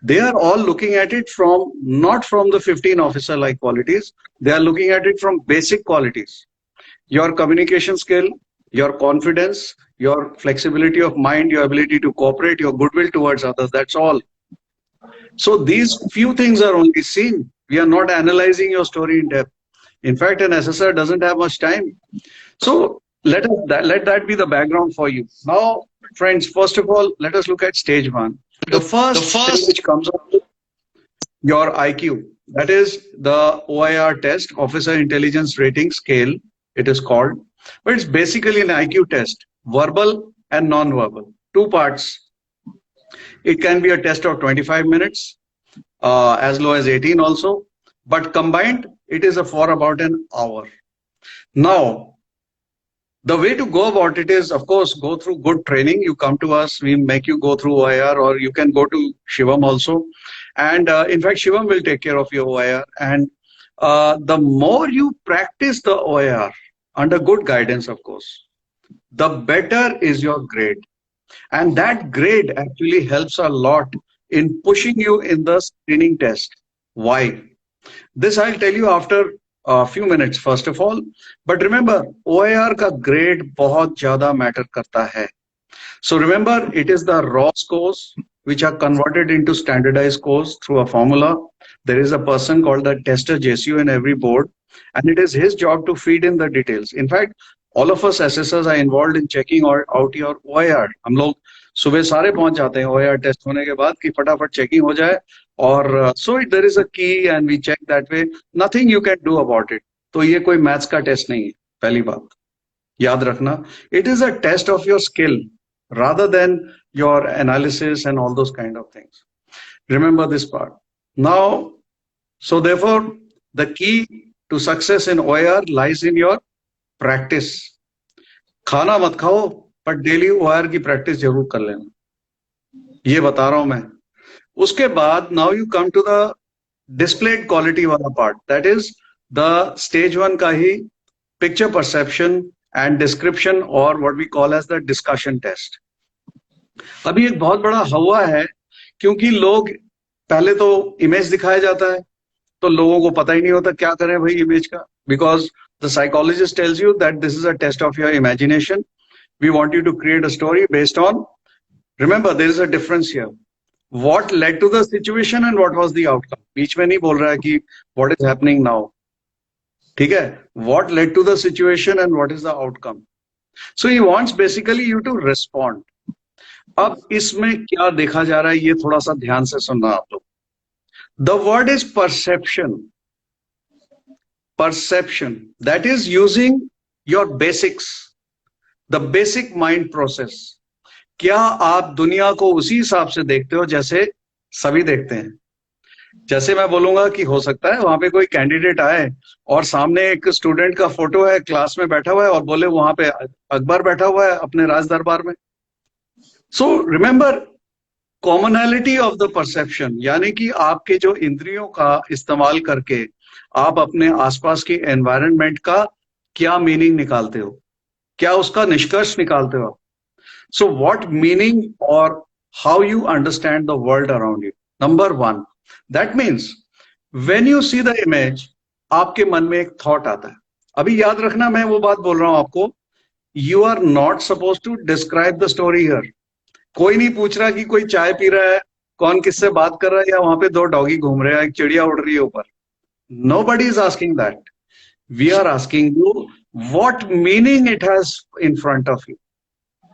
They are all looking at it from not from the 15 officer like qualities. They are looking at it from basic qualities. Your communication skill, your confidence, your flexibility of mind, your ability to cooperate, your goodwill towards others. That's all. So these few things are only seen. We are not analyzing your story in depth. In fact, an SSR doesn't have much time. So let that be the background for you. Now, friends, first of all, let us look at stage one. The first thing which comes up is your IQ. That is the OIR test, Officer Intelligence Rating Scale, it is called. But it's basically an IQ test, verbal and non-verbal. Two parts. It can be a test of 25 minutes, as low as 18 also. But combined, it is for about an hour. Now, the way to go about it is, of course, go through good training. You come to us, we make you go through OIR, or you can go to Shivam also. And in fact, Shivam will take care of your OIR. And the more you practice the OIR, under good guidance, of course, the better is your grade. And that grade actually helps a lot in pushing you in the screening test. Why? This I'll tell you after a few minutes, first of all. But remember, OIR का grade बहुत ज़्यादा matter करता है. So remember, it is the raw scores which are converted into standardized scores through a formula. There is a person called the tester JCU in every board, and it is his job to feed in the details. In fact, all of us assessors are involved in checking out your OIR. हम लोग सुबह सारे पहुंच जाते हैं OIR test होने के बाद कि फटाफट चेकिंग हो जाए और so there is a key and we check that way. Nothing you can do about it. तो ये कोई मैथ्स का टेस्ट नहीं है, पहली बात याद रखना. It is a test of your skill rather than your analysis and all those kind of things. Remember this part. Now, so therefore, the key to success in OIR lies in your practice. खाना मत खाओ पर daily OIR की practice जरूर कर लेना, ये बता रहा हूं मैं. उसके बाद now you come to the displayed quality वाला part. That is the stage one का ही picture perception and description or what we call as the discussion test. अभी एक बहुत बड़ा हवा है क्योंकि लोग पहले तो इमेज दिखाया जाता है तो लोगों को पता ही नहीं होता क्या करें भाई इमेज का, because the psychologist tells you that this is a test of your imagination. We want you to create a story based on, remember there is a difference here, what led to the situation and what was the outcome. बीच में नहीं बोल रहा है कि what is happening now, ठीक है, what led to the situation and what is the outcome. So he wants basically you to respond. अब इसमें क्या देखा जा रहा है ये थोड़ा सा ध्यान से सुनना आप लोग. The word is perception. Perception, that is using your basics, the basic mind process. क्या आप दुनिया को उसी हिसाब से देखते हो जैसे सभी देखते हैं. जैसे मैं बोलूंगा कि हो सकता है वहां पे कोई कैंडिडेट आए और सामने एक स्टूडेंट का फोटो है, क्लास में बैठा हुआ है और बोले वहां पे अकबर बैठा हुआ है अपने राज दरबार में. So remember commonality of the perception, यानी कि आपके जो इंद्रियों का इस्तेमाल करके आप अपने आसपास के एनवायरनमेंट का क्या मीनिंग निकालते हो, क्या उसका निष्कर्ष निकालते हो. सो व्हाट मीनिंग और how you understand the world around you. Number one, that means when you see the image आपके मन में एक थॉट आता है. अभी याद रखना मैं वो बात बोल रहा हूं आपको, you are not suppose to describe the story here. कोई नहीं पूछ रहा कि कोई चाय पी रहा है, कौन किससे बात कर रहा है, या वहां पे दो डॉगी घूम रहे हैं, एक चिड़िया उड़ रही है ऊपर. Nobody is asking that. We are asking you what meaning it has in front of you.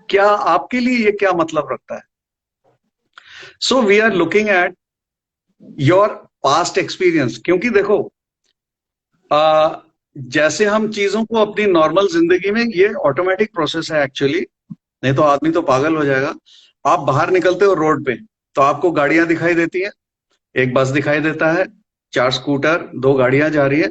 क्या आपके लिए ये क्या मतलब रखता है. So we are looking at your past experience. क्योंकि देखो जैसे हम चीजों को अपनी नॉर्मल जिंदगी में, ये ऑटोमेटिक प्रोसेस है एक्चुअली, नहीं तो आदमी तो पागल हो जाएगा. आप बाहर निकलते हो रोड पे तो आपको गाड़ियां दिखाई देती है, एक बस दिखाई देता है, 4 स्कूटर, 2 गाड़ियां जा रही है.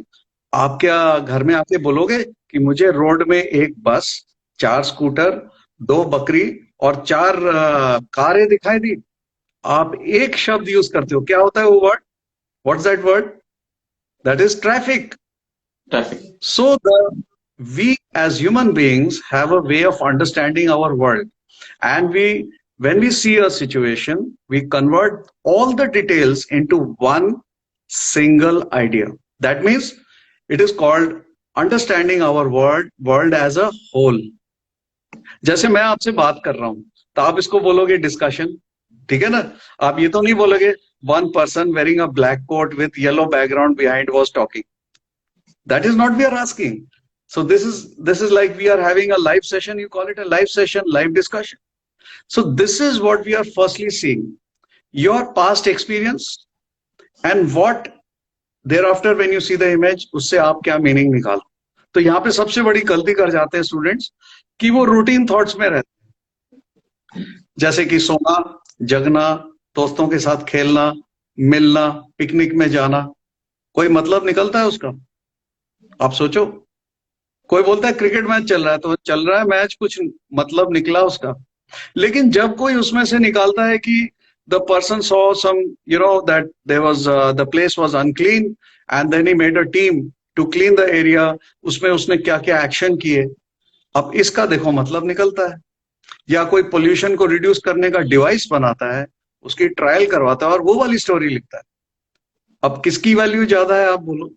आप क्या घर में आके बोलोगे कि मुझे रोड में एक बस, 4 स्कूटर, 2 बकरी और 4 कारें दिखाई दी. आप एक शब्द यूज करते हो, क्या होता है वो word, what's that word, that is traffic. So we as human beings have a way of understanding our world, and when we see a situation, we convert all the details into one single idea. That means it is called understanding our world as a whole. जैसे मैं आपसे बात कर रहा हूं तो आप इसको बोलोगे डिस्कशन, ठीक है ना? आप ये तो नहीं बोलोगे one person wearing a black coat with yellow background behind was talking. That is not we are asking. So this is like we are having a live session. You call it a live session, live discussion. So this is what we are firstly seeing. Your past experience and what thereafter when you see the image, उससे आप क्या meaning निकालो. तो यहाँ पे सबसे बड़ी गलती कर जाते हैं स्टूडेंट्स कि वो रूटीन थॉट्स में रहते हैं, जैसे कि सोना, जगना, दोस्तों के साथ खेलना, मिलना, पिकनिक में जाना. कोई मतलब निकलता है उसका? आप सोचो. कोई बोलता है क्रिकेट मैच चल रहा है तो चल रहा है मैच, कुछ मतलब निकला उसका. लेकिन जब कोई उसमें से निकालता है कि the person saw some, that there was the place was unclean and then he made a team to clean the area, उसमें उसने क्या क्या एक्शन किए, अब इसका देखो मतलब निकलता है. या कोई पोल्यूशन को रिड्यूस करने का डिवाइस बनाता है, उसकी ट्रायल करवाता है और वो वाली स्टोरी लिखता है. अब किसकी वैल्यू ज्यादा है आप बोलो?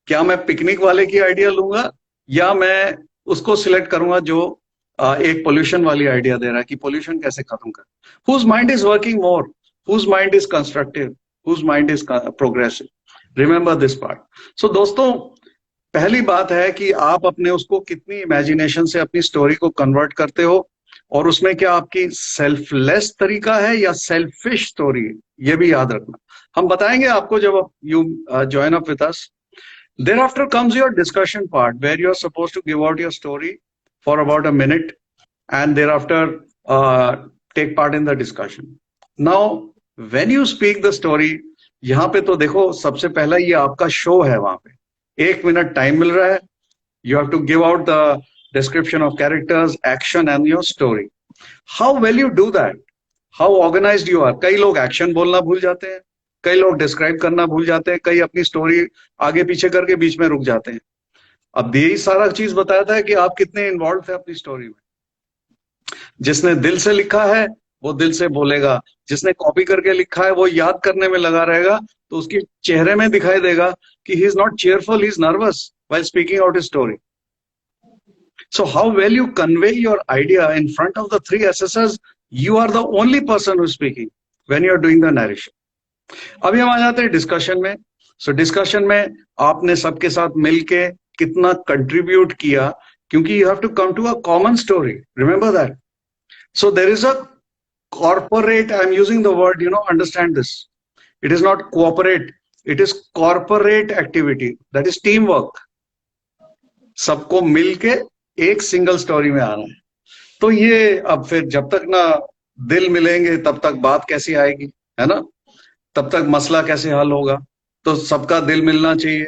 क्या मैं पिकनिक वाले की आइडिया लूंगा या मैं उसको सिलेक्ट करूंगा जो एक पोल्यूशन वाली आइडिया दे रहा है कि पोल्यूशन कैसे खत्म कर? Whose mind is working more, whose mind is constructive, whose mind is progressive. Remember this part. So दोस्तों, पहली बात है कि आप अपने उसको कितनी इमेजिनेशन से अपनी स्टोरी को कन्वर्ट करते हो, और उसमें क्या आपकी सेल्फलेस तरीका है या सेल्फिश स्टोरी है, ये भी याद रखना. हम बताएंगे आपको जब you join up with us. Thereafter comes your discussion part where you are supposed to give out your story for about a minute and thereafter take part in the discussion. Now, when you speak the story, यहाँ पे तो देखो सबसे पहला ये आपका show है. वहां पे 1 मिनट टाइम मिल रहा है. You have to give out the description of characters, action and your story. How well you do that? How organized you are? कई लोग एक्शन बोलना भूल जाते हैं, कई लोग डिस्क्राइब करना भूल जाते हैं, कई अपनी स्टोरी आगे पीछे करके बीच में रुक जाते हैं. अब यही सारा चीज बताया था कि आप कितने इन्वॉल्व थे अपनी स्टोरी में. जिसने दिल से लिखा है वो दिल से बोलेगा, जिसने कॉपी करके लिखा है वो याद करने में लगा रहेगा, तो उसके चेहरे में दिखाई देगा कि he is not cheerful, he is nervous while speaking out his story. So how well you convey your idea in front of the 3 assessors, you are the only person who is speaking when you are doing the narration. अभी हम आ जाते हैं discussion में. सो discussion में आपने सबके साथ मिलके कितना कंट्रीब्यूट किया, क्योंकि you have to come to a common story. Remember that. So there is a corporate, I am using the word, understand this. It is not cooperate, it is corporate activity, that is team work. सबको मिलके एक single storey में आना है. तो ये अब फिर जब तक ना दिल मिलेंगे तब तक बात कैसी आएगी, है ना? तब तक मसला कैसे हल होगा? तो सबका दिल मिलना चाहिए.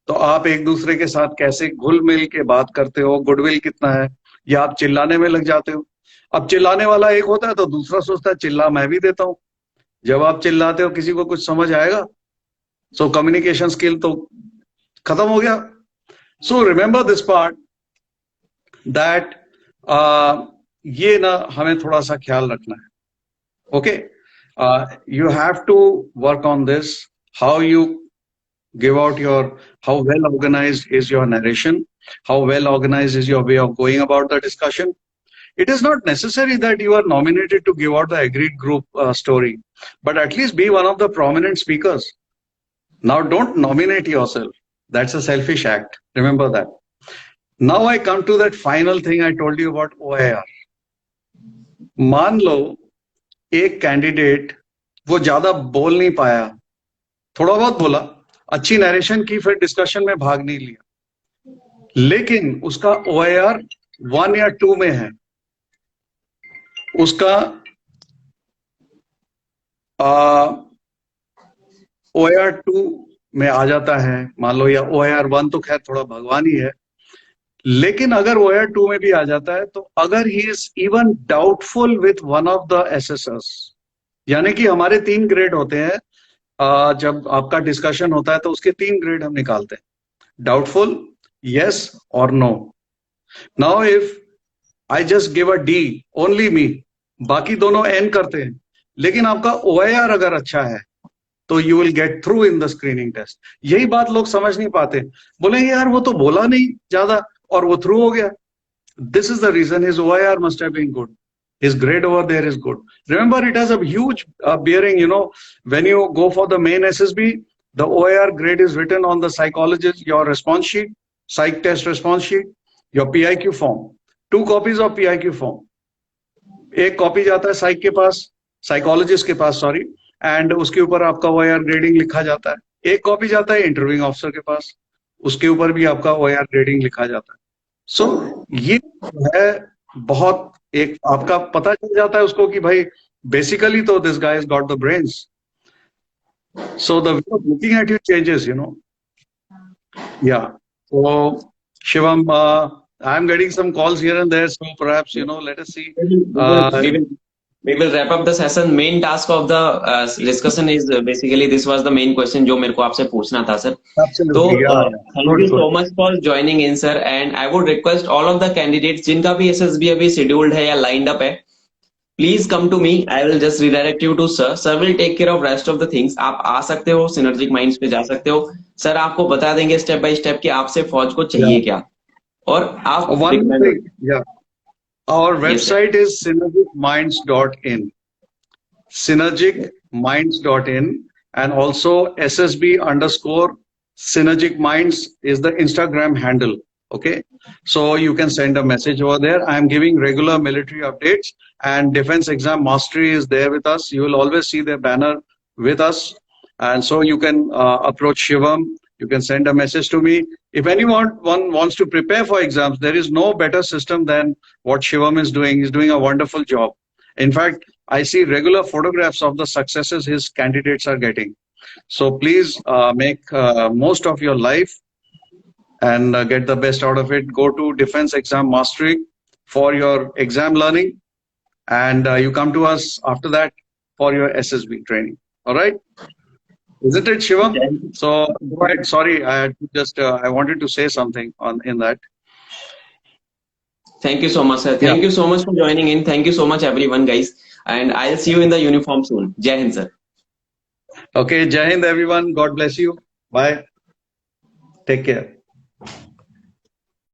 तो आप एक दूसरे के साथ कैसे घुल मिल के बात करते हो, गुडविल कितना है, या आप चिल्लाने में लग जाते हो. अब चिल्लाने वाला एक होता है तो दूसरा सोचता है चिल्ला मैं भी देता हूं. जब आप चिल्लाते हो किसी को कुछ समझ आएगा? सो कम्युनिकेशन स्किल तो खत्म हो गया. So remember this part that ये ना हमें थोड़ा सा ख्याल रखना है. Okay, you have to work on this. How you give out your, how well organized is your narration, how well organized is your way of going about the discussion. It is not necessary that you are nominated to give out the agreed group story, but at least be one of the prominent speakers. Now don't nominate yourself. That's a selfish act. Remember that. Now I come to that final thing I told you about OIR. मान लो एक candidate वो ज्यादा बोल नहीं पाया, थोड़ा बहुत बोला, अच्छी नरेशन की, फिर डिस्कशन में भाग नहीं लिया, लेकिन उसका OIR 1 या 2 में है, उसका OIR 2 में आ जाता है मान लो, या OIR 1 तो खैर थोड़ा भगवान ही है, लेकिन अगर OIR 2 में भी आ जाता है तो अगर he is even doubtful with one of the assessors, यानी कि हमारे 3 ग्रेड होते हैं, जब आपका डिस्कशन होता है तो उसके 3 ग्रेड हम निकालते हैं, डाउटफुल, यस और no. Now if I just give a D, only me, बाकी दोनों एन करते हैं, लेकिन आपका OIR अगर अच्छा है तो you will get through in the screening test. यही बात लोग समझ नहीं पाते, बोलेंगे यार वो तो बोला नहीं ज्यादा और वो थ्रू हो गया। This is the reason his OIR must have been good. His grade over there is good. Remember, it has a huge bearing. When you go for the main SSB, the OIR grade is written on the psychologist, your response sheet, psych test response sheet, your PIQ form. 2 copies of PIQ form. एक copy जाता है साइक के पास, psychologist के पास, sorry, and उसके ऊपर आपका OIR grading लिखा जाता है। एक कॉपी जाता है इंटरव्यूइंग ऑफिसर के पास, उसके ऊपर भी आपका OIR ग्रेडिंग लिखा जाता है। सो ये है बहुत, एक आपका पता चल जाता है उसको कि भाई बेसिकली तो this guy has got the brains, so the way of looking at you changes, या। So Shivam, I am getting some calls here and there, so perhaps let us see. We will wrap up the session. Main task of the discussion is basically this was the main question जो मेरे को आपसे पूछना था sir. तो thank you so much for joining in sir, and I would request all of the candidates जिनका भी SSB अभी scheduled है या lined up है, please come to me. I will just redirect you to sir. Sir will take care of rest of the things. आप आ सकते हो, Synergic Minds पे जा सकते हो, सर आपको बता देंगे स्टेप बाय स्टेप कि आपसे फौज को चाहिए क्या, और आप one thing, yeah. Our website is synergicminds.in, synergicminds.in, and also SSB_synergicminds is the Instagram handle. Okay, so you can send a message over there. I am giving regular military updates, and Defense Exam Mastery is there with us. You will always see their banner with us, and so you can approach Shivam. You can send a message to me. If anyone wants to prepare for exams, there is no better system than what Shivam is doing. He's doing a wonderful job. In fact, I see regular photographs of the successes his candidates are getting. So please make most of your life and get the best out of it. Go to Defense Exam Mastery for your exam learning, and you come to us after that for your SSB training. All right? Isn't it, Shivam? So, go ahead. Sorry, I had to just I wanted to say something in that. Thank you so much, sir. Thank you so much for joining in. Thank you so much, everyone, guys. And I'll see you in the uniform soon. Jai Hind, sir. Okay, Jai Hind, everyone. God bless you. Bye. Take care.